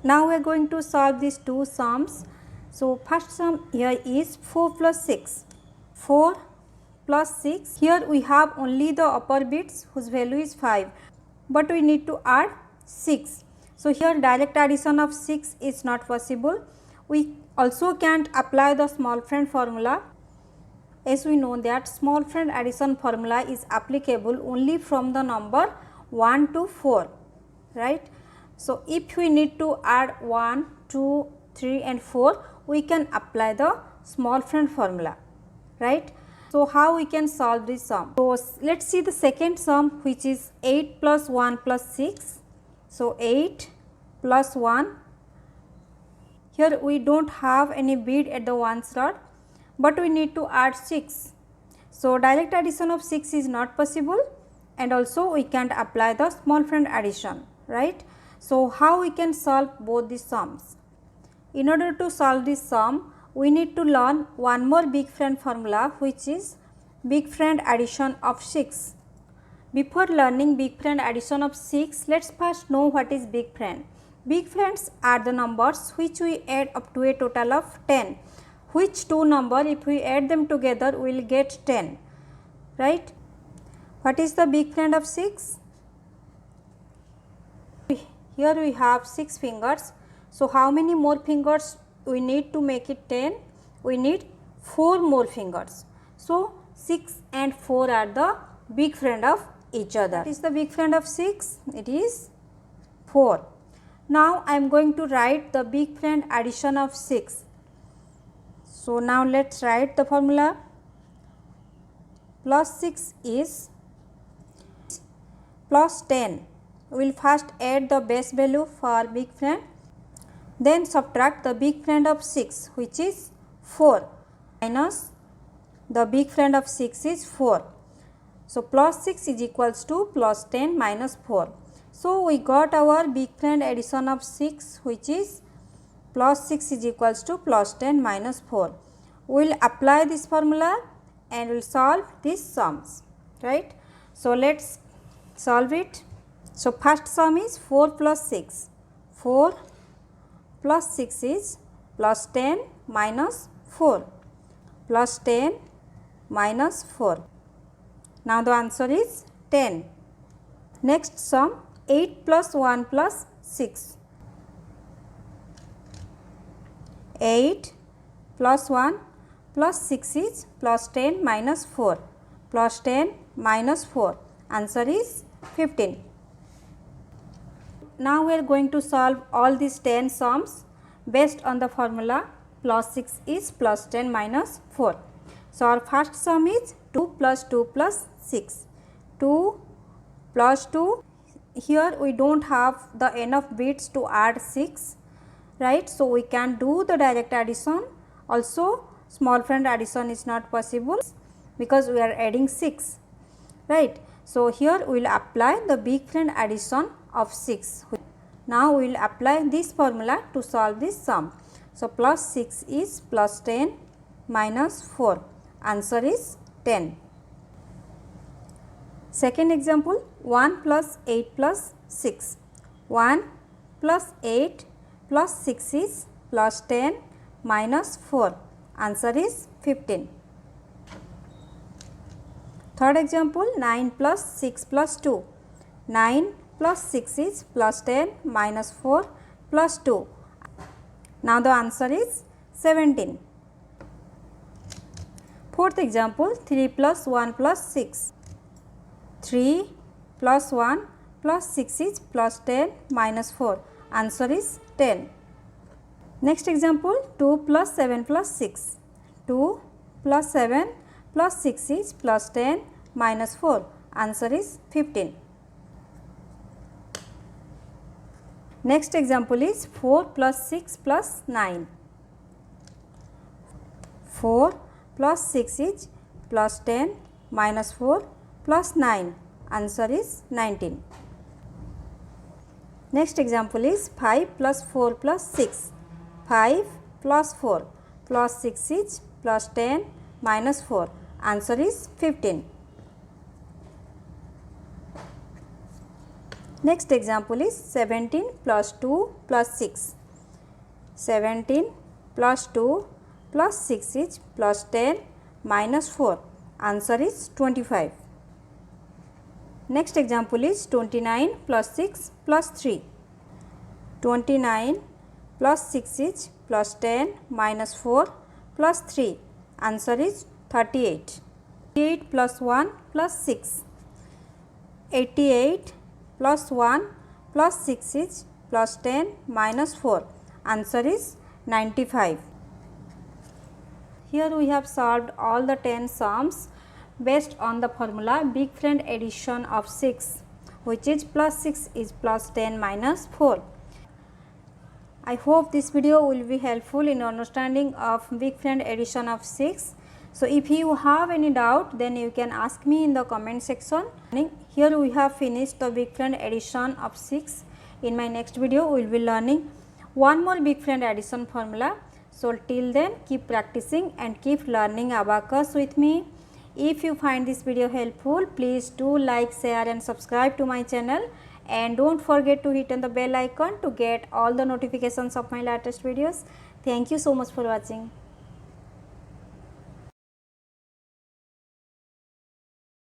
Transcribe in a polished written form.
Now we are going to solve these two sums. So first sum here is 4 plus 6. 4 plus 6. Here we have only the upper bits whose value is 5, but we need to add 6. So here direct addition of 6 is not possible. We also can't apply the small friend formula, as we know that small friend addition formula is applicable only from the number 1 to 4, right. So if we need to add 1, 2, 3 and 4, we can apply the small friend formula, right. So how we can solve this sum? So let's see the second sum, which is 8 plus 1 plus 6. So 8 plus 1. Here we don't have any bid at the ones rod, but we need to add 6. So direct addition of 6 is not possible, and also we can't apply the small friend addition, right. So how we can solve both these sums? In order to solve this sum, we need to learn one more big friend formula, which is big friend addition of 6. Before learning big friend addition of 6, let's first know what is big friend. Big friends are the numbers which we add up to a total of 10. Which two number, if we add them together, we will get 10, right. What is the big friend of 6? Here we have 6 fingers. So how many more fingers we need to make it 10? We need 4 more fingers. So 6 and 4 are the big friend of each other. What is the big friend of 6? It is 4. Now I am going to write the big friend addition of 6. So now let's write the formula. Plus 6 is plus 10. We will first add the base value for big friend, then subtract the big friend of 6, which is 4, minus the big friend of 6 is 4. So plus 6 is equals to plus 10 minus 4. So we got our big friend addition of 6, which is plus 6 is equals to plus 10 minus 4. We will apply this formula and we will solve these sums, right. So let's solve it. So first sum is 4 plus 6. 4 plus 6 is plus 10 minus 4. Plus 10 minus 4. Now the answer is 10. Next sum, 8 plus 1 plus 6. 8 plus 1 plus 6 is plus 10 minus 4. Plus 10 minus 4. Answer is 15. Now we are going to solve all these 10 sums based on the formula plus 6 is plus 10 minus 4. So our first sum is 2 plus 2 plus 6. 2 plus 2. Here we don't have the enough bits to add 6, right. So we can do the direct addition. Also small friend addition is not possible because we are adding 6, right. So here we will apply the big friend addition of 6. Now we will apply this formula to solve this sum. So plus 6 is plus 10 minus 4. Answer is 10. Second example, 1 plus 8 plus 6. 1 plus 8 plus 6 is plus 10 minus 4. Answer is 15. Third example, 9 plus 6 plus 2. 9 plus 6 is plus 10 minus 4 plus 2. Now the answer is 17. Fourth example, 3 plus 1 plus 6. 3 plus 1 plus 6 is plus 10 minus 4. Answer is 10. Next example, 2 plus 7 plus 6. 2 plus 7 plus 6 is plus 10 minus 4. Answer is 15. Next example is 4 plus 6 plus 9. 4 plus 6 is plus 10 minus 4 plus 9. Answer is 19. Next example is 5 plus 4 plus 6. 5 plus 4 plus 6 is plus 10 minus 4. Answer is 15. Next example is 17 plus 2 plus 6. 17 plus 2 plus 6 is plus 10 minus 4. Answer is 25. Next example is 29 plus 6 plus 3. 29 plus 6 is plus 10 minus 4 plus 3. Answer is 38. 88 plus 1 plus 6. 88 plus 1 plus 6 is plus 10 minus 4. Answer is 95. Here we have solved all the 10 sums based on the formula big friend addition of 6, which is plus 6 is plus 10 minus 4. I hope this video will be helpful in understanding of big friend addition of 6. So if you have any doubt, then you can ask me in the comment section. Here we have finished the big friend addition of 6. In my next video we will be learning one more big friend addition formula. So till then, keep practicing and keep learning Abacus with me. If you find this video helpful, please do like, share and subscribe to my channel, and don't forget to hit on the bell icon to get all the notifications of my latest videos. Thank you so much for watching.